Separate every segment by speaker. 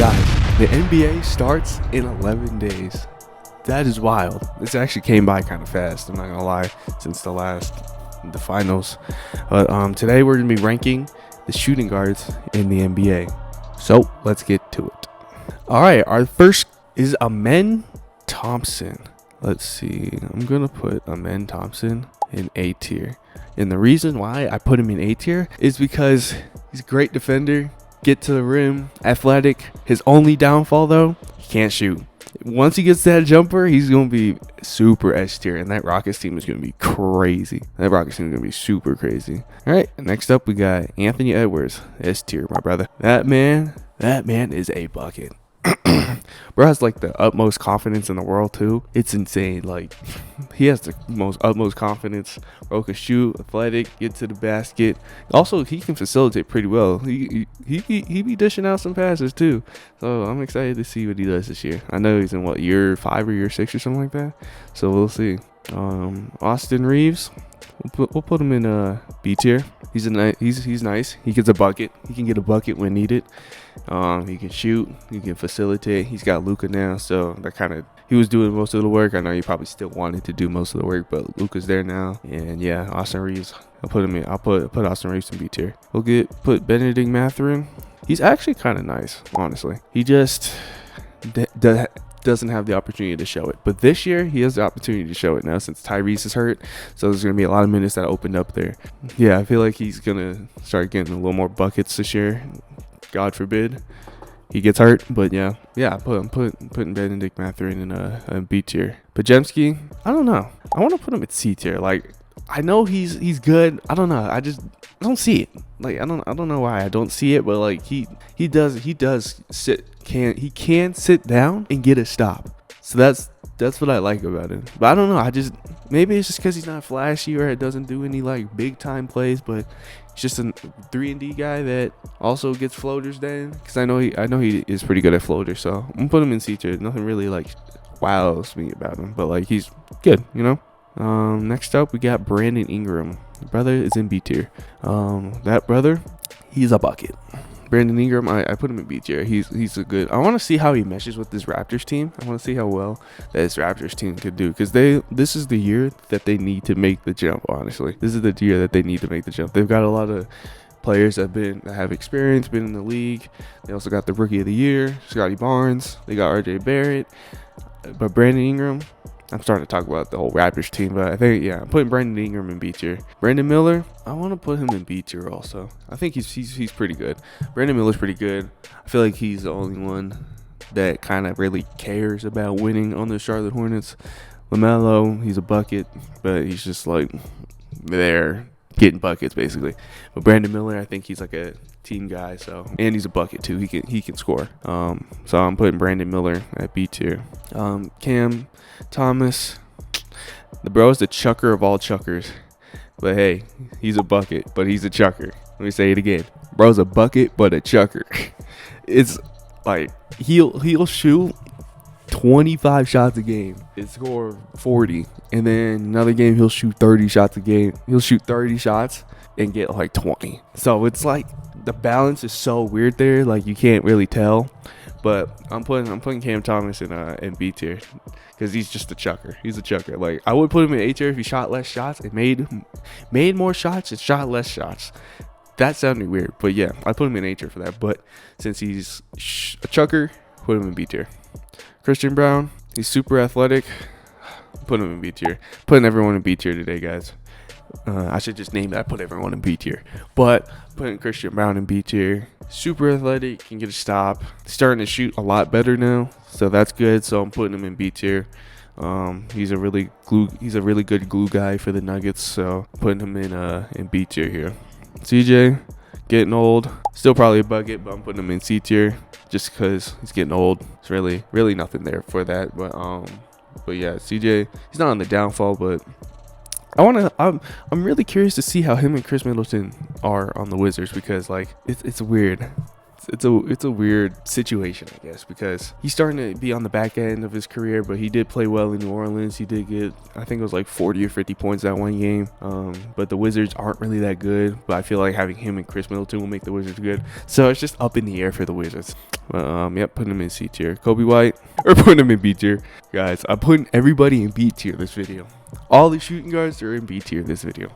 Speaker 1: Guys, the NBA starts in 11 days. That is wild. This actually came by kind of fast, I'm not gonna lie, since the finals. But today we're gonna be ranking the shooting guards in the NBA. So let's get to it. All right, our first is Amen Thompson. Let's see. I'm gonna put Amen Thompson in A tier, and the reason why I put him in A tier is because he's a great defender, get to the rim, athletic. His only downfall though, he can't shoot. Once he gets that jumper, he's going to be super S tier, and that Rockets team is going to be crazy. That Rockets team is going to be super crazy. All right, next up we got Anthony Edwards, S tier, my brother. That man is a bucket. Bro has like the utmost confidence in the world too. It's insane. Like, he has the utmost confidence. Bro can shoot, athletic, get to the basket. Also, he can facilitate pretty well. He be dishing out some passes too. So I'm excited to see what he does this year. I know he's in year 5 or year 6 or something like that. So we'll see. Austin Reeves, we'll put him in B tier. He's nice. He gets a bucket. He can get a bucket when needed. He can shoot. He can facilitate. He's got Luka now, so he was doing most of the work. I know he probably still wanted to do most of the work, but Luka's there now. And yeah, Austin Reeves. I'll put Austin Reeves in B tier. We'll put Benedict Mathurin. He's actually kind of nice, honestly. He just doesn't have the opportunity to show it, but this year he has the opportunity to show it now since Tyrese is hurt. So there's gonna be a lot of minutes that opened up there. Yeah, I feel like he's gonna start getting a little more buckets this year. God forbid he gets hurt, but yeah, putting Benedict Mathurin in a B tier. Pajemski, I don't know. I want to put him at C tier. Like, I know he's good. I don't know. I don't see it. Like, I don't know why I don't see it, but like he can sit down and get a stop. So that's what I like about him. But I don't know. Maybe it's just because he's not flashy or it doesn't do any like big time plays, but he's just a 3-and-D guy that also gets floaters then. Because I know he is pretty good at floaters. So I'm gonna put him in C tier. Nothing really like wows me about him, but like he's good, you know. Next up we got Brandon Ingram. The brother is in B tier. That brother, he's a bucket. Brandon Ingram, I put him in B tier. He's a good. I want to see how he meshes with this Raptors team. I want to see how well this Raptors team could do, because this is the year that they need to make the jump. Honestly, this is the year that they need to make the jump. They've got a lot of players that have experience, been in the league. They also got the Rookie of the Year, Scotty Barnes. They got RJ Barrett, but Brandon Ingram. I'm starting to talk about the whole Raptors team, but I think, yeah, I'm putting Brandon Ingram in B tier. Brandon Miller, I want to put him in B tier also. I think he's pretty good. Brandon Miller's pretty good. I feel like he's the only one that kind of really cares about winning on the Charlotte Hornets. LaMelo, he's a bucket, but he's just like there getting buckets basically. But Brandon Miller, I think he's like a team guy, and he's a bucket too. He can score. So I'm putting Brandon Miller at B tier. Cam Thomas, the bro is the chucker of all chuckers, but hey, he's a bucket, but he's a chucker. Let me say it again. Bro's a bucket, but a chucker. It's like he'll shoot 25 shots a game and score 40, and then another game he'll shoot 30 shots a game. He'll shoot 30 shots and get like 20. So it's like the balance is so weird there. Like, you can't really tell. But I'm putting Cam Thomas in B tier because he's just a chucker. He's a chucker. Like, I would put him in A tier if he shot less shots and made more shots and shot less shots. That sounded weird, but yeah, I put him in A tier for that. But since he's a chucker, put him in B tier. Christian Brown, he's super athletic. Put him in B tier. Putting everyone in B tier today, guys. I should just name that. Put everyone in B tier. But putting Christian Brown in B tier. Super athletic, can get a stop. Starting to shoot a lot better now, so that's good. So I'm putting him in B tier. He's a really good glue guy for the Nuggets. So putting him in B tier here. CJ, getting old. Still probably a bucket, but I'm putting him in C tier just because he's getting old. It's really nothing there for that. But yeah, CJ, he's not on the downfall, but I'm really curious to see how him and Chris Middleton are on the Wizards, because like it's weird. it's a weird situation, I guess, because he's starting to be on the back end of his career, but he did play well in New Orleans. He did get, I think it was like 40 or 50 points that one game. But the Wizards aren't really that good. But I feel like having him and Chris Middleton will make the Wizards good. So it's just up in the air for the Wizards. Yep, putting him in C tier. Kobe White, or putting him in B tier. Guys, I'm putting everybody in B tier this video. All the shooting guards are in B tier this video.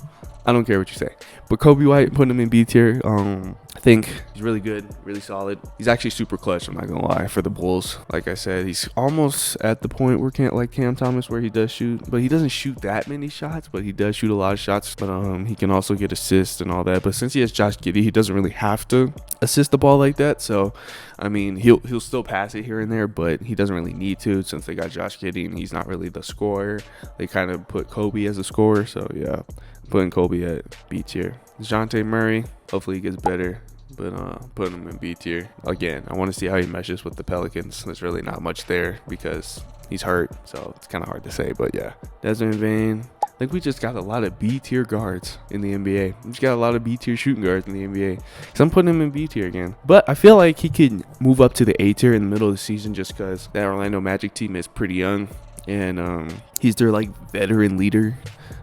Speaker 1: I don't care what you say. But Kobe White, putting him in B tier. I think he's really good, really solid. He's actually super clutch, I'm not gonna lie, for the Bulls. Like I said, he's almost at the point where like Cam Thomas, where he does shoot, but he doesn't shoot that many shots, but he does shoot a lot of shots. But he can also get assists and all that. But since he has Josh Giddey, he doesn't really have to assist the ball like that. So I mean, he'll still pass it here and there, but he doesn't really need to, since they got Josh Giddey and he's not really the scorer. They kind of put Kobe as a scorer. So yeah, putting Kobe at B tier. DeJounte Murray, hopefully he gets better, but putting him in B tier. Again, I want to see how he meshes with the Pelicans. There's really not much there because he's hurt, so it's kind of hard to say. But yeah, Desmond Bane. I think we just got a lot of B tier guards in the NBA. We just got a lot of B tier shooting guards in the NBA. So I'm putting him in B tier again. But I feel like he could move up to the A tier in the middle of the season, just because that Orlando Magic team is pretty young, and he's their like veteran leader.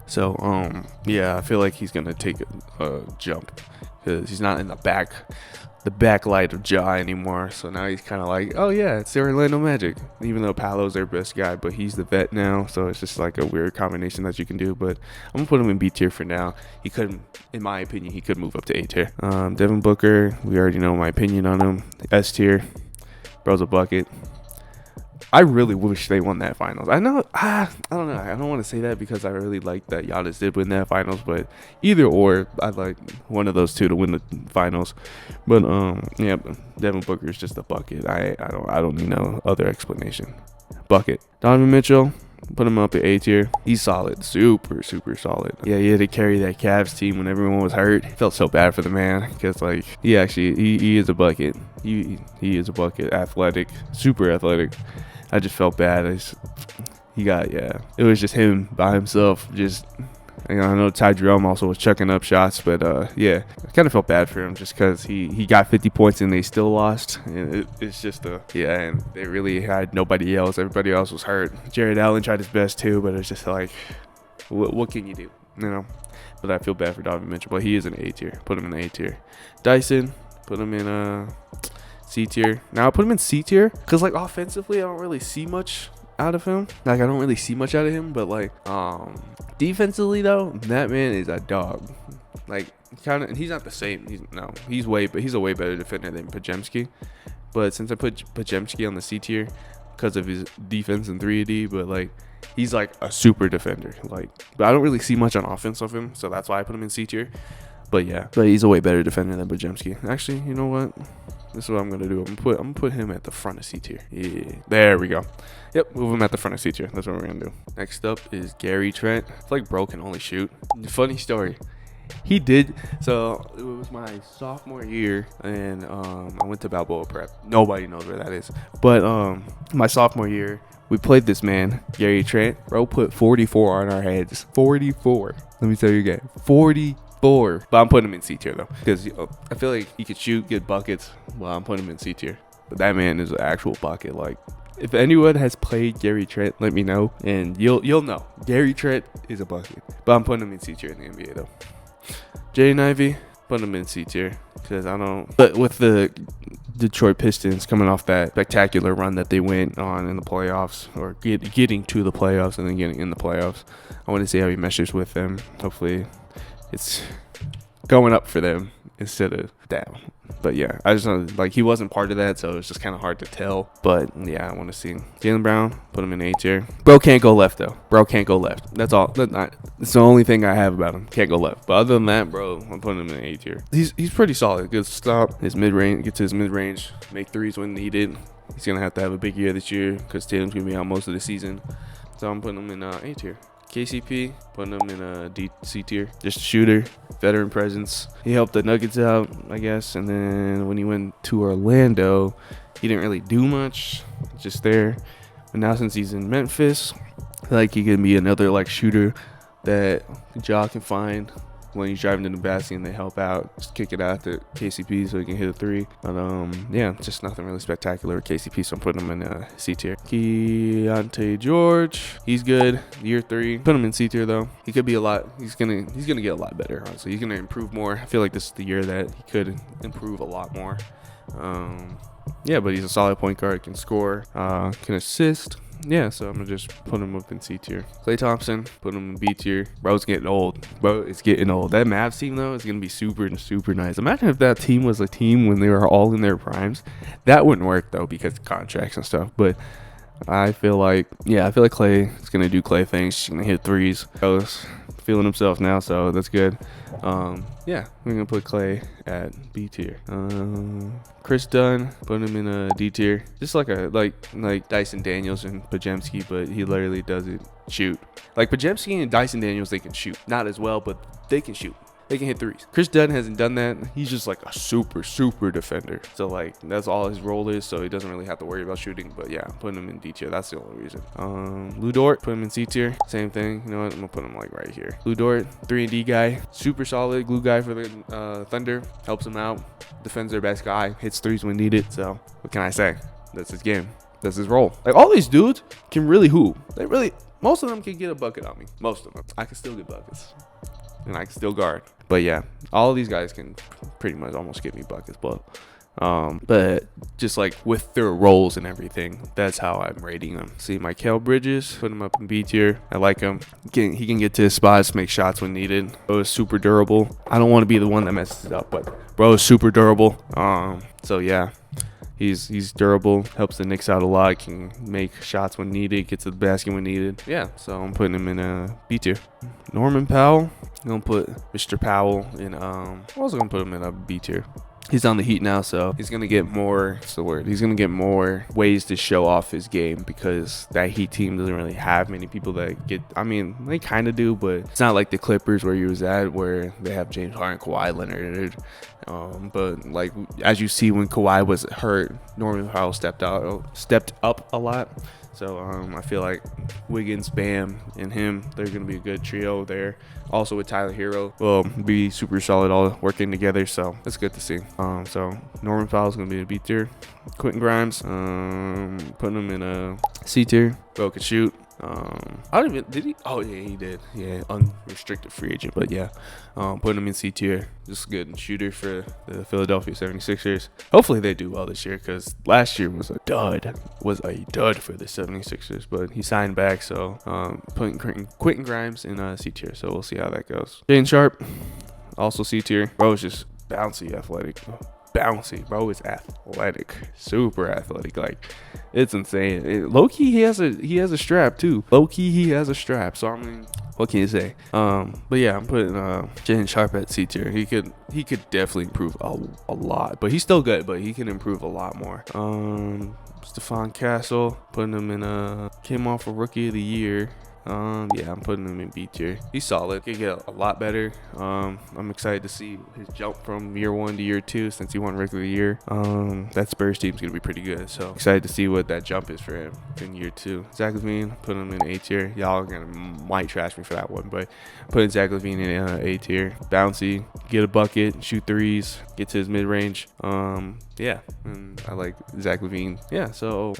Speaker 1: So yeah, I feel like he's gonna take a jump, because he's not in the backlight of Ja anymore. So now he's kind of like, oh yeah, it's the Orlando Magic, even though Paolo's their best guy, but he's the vet now. So it's just like a weird combination that you can do. But I'm gonna put him in B tier for now. He could, in my opinion, he could move up to A tier. Devin Booker, we already know my opinion on him. S tier, bro's a bucket. I really wish they won that finals. I know, I don't know. I don't want to say that because I really like that Giannis did win that finals, but either or, I'd like one of those two to win the finals. But yeah, Devin Booker is just a bucket. I don't need no other explanation. Bucket. Donovan Mitchell, put him up at A tier. He's solid, super solid. Yeah, he had to carry that Cavs team when everyone was hurt. Felt so bad for the man, because like he is a bucket. He is a bucket. Athletic, super athletic. I just felt bad. It was just him by himself. Just, I know Ty Jerome also was chucking up shots, but yeah, I kind of felt bad for him just because he got 50 points and they still lost. And it's just and they really had nobody else. Everybody else was hurt. Jared Allen tried his best too, but it's just like, what can you do, you know? But I feel bad for Donovan Mitchell, but he is an A tier. Put him in the A tier. Dyson, put him in C tier. Now I put him in C tier because like offensively I don't really see much out of him. Like I don't really see much out of him, but like defensively though, that man is a dog. Like kind of, he's not the same. He's a way better defender than Podziemski. But since I put Podziemski on the C tier because of his defense and 3D, but like he's like a super defender. Like, but I don't really see much on offense of him, so that's why I put him in C tier. But yeah, but he's a way better defender than Podziemski. Actually, you know what? This is what I'm gonna do. I'm gonna put him at the front of C tier. Yeah, there we go. Yep, move him at the front of C tier. That's what we're gonna do. Next up is Gary Trent. It's like bro can only shoot. Funny story. He did. So it was my sophomore year, and I went to Balboa Prep. Nobody knows where that is. But my sophomore year, we played this man, Gary Trent. Bro put 44 on our heads. 44. Let me tell you again. 44. But I'm putting him in C tier though, because I feel like he could shoot, get buckets. Well, I'm putting him in C tier. But that man is an actual bucket. Like, if anyone has played Gary Trent, let me know, and you'll know. Gary Trent is a bucket. But I'm putting him in C tier in the NBA though. Jaden Ivey, put him in C tier because I don't. But with the Detroit Pistons coming off that spectacular run that they went on in the playoffs, or getting to the playoffs and then getting in the playoffs, I want to see how he meshes with them. Hopefully, it's going up for them instead of down. But yeah, I just know, like, he wasn't part of that, so it's just kind of hard to tell. But yeah, I want to see Jaylen Brown, put him in A tier. Bro can't go left though. Bro can't go left. That's all. That's the only thing I have about him. Can't go left. But other than that, bro, I'm putting him in A tier. He's pretty solid. Good stop. His mid range, get to his mid range, make threes when needed. He's gonna have to have a big year this year because Tatum's gonna be out most of the season. So I'm putting him in A tier. KCP, putting him in C tier. Just a shooter, veteran presence. He helped the Nuggets out, I guess. And then when he went to Orlando, he didn't really do much, just there. But now since he's in Memphis, I feel like he can be another like shooter that Ja can find when he's driving to the basket and they help out, just kick it out to KCP so he can hit a three. But yeah, just nothing really spectacular with KCP, so I'm putting him in C tier. Keontae George, he's good. Year 3, put him in C tier though. He could be a lot. He's gonna get a lot better. Honestly, he's gonna improve more. I feel like this is the year that he could improve a lot more. Yeah, but he's a solid point guard. Can score, can assist. Yeah, so I'm gonna just put him up in C tier. Klay Thompson, put him in B tier. Bro's getting old. Bro, it's getting old. That Mavs team though is gonna be super nice. Imagine if that team was a team when they were all in their primes. That wouldn't work though because of contracts and stuff. But I feel like Klay is gonna do Klay things. He's gonna hit threes. Bro's feeling himself now, so that's good. Yeah, we're gonna put Klay at B tier. Chris Dunn, put him in a D tier. Just like Dyson Daniels and Pajemski, but he literally doesn't shoot. Like Pajemski and Dyson Daniels, they can shoot. Not as well, but they can shoot. They can hit threes. Chris Dunn hasn't done that. He's just like a super defender. So like that's all his role is. So he doesn't really have to worry about shooting. But yeah, I'm putting him in D tier. That's the only reason. Lou Dort, put him in C tier. Same thing. You know what? I'm gonna put him like right here. Lou Dort, 3-and-D guy, super solid glue guy for the Thunder. Helps him out. Defends their best guy. Hits threes when needed. So what can I say? That's his game. That's his role. Like all these dudes can really hoop. Most of them can get a bucket on me. Most of them. I can still get buckets. And I can still guard. But yeah, all of these guys can pretty much almost get me buckets. But just like with their roles and everything, that's how I'm rating them. See, Mikal Bridges, put him up in B tier. I like him. He can get to his spots, make shots when needed. Bro is super durable. I don't want to be the one that messes it up, but bro is super durable. So yeah. He's durable, helps the Knicks out a lot, can make shots when needed, gets to the basket when needed. Yeah, so I'm putting him in a B tier. Norman Powell, I'm gonna put Mr. Powell in I'm also gonna put him in a B tier. He's on the Heat now, so he's gonna get more. He's gonna get more ways to show off his game because that Heat team doesn't really have many people that get. I mean, they kind of do, but it's not like the Clippers where he was at, where they have James Harden, Kawhi Leonard. But like as you see when Kawhi was hurt, Norman Powell stepped up a lot. So I feel like Wiggins, Bam, and him, they're going to be a good trio there. Also with Tyler Hero, will be super solid all working together. So that's good to see. So Norman Powell is going to be a B tier. Quentin Grimes, putting him in a C tier. Bro can shoot. I don't even, did he? Oh yeah, he did. Yeah, unrestricted free agent, but yeah, putting him in C tier. Just a good shooter for the Philadelphia 76ers. Hopefully they do well this year because last year was a dud for the 76ers, but he signed back. So putting Quentin Grimes in C tier. So we'll see how that goes. Jayden Sharp, also C tier. Bro is just bouncy, athletic. Bro is athletic, super athletic. Like it's insane. Low-key he has a strap too. Low-key he has a strap. So I mean, what can you say? But yeah, I'm putting Jayden Sharp at C tier. He could definitely improve a lot, but he's still good. But he can improve a lot more. Stephon Castle, putting him in came off a Rookie of the Year. Yeah, I'm putting him in B tier. He's solid. He could get a lot better. I'm excited to see his jump from year 1 to year 2 since he won Rookie of the Year. That Spurs team's gonna be pretty good. So excited to see what that jump is for him in year 2. Zach LaVine, putting him in A tier. Y'all might trash me for that one, but putting Zach LaVine in A tier. Bouncy, get a bucket, shoot threes, get to his mid range. Yeah, and I like Zach LaVine. Yeah, so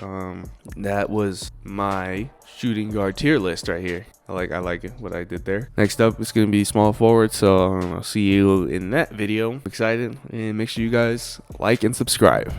Speaker 1: that was my shooting guard tier list right here. I like it, what I did there. Next up, it's going to be small forward, so I'll see you in that video. I'm excited, and make sure you guys like and subscribe.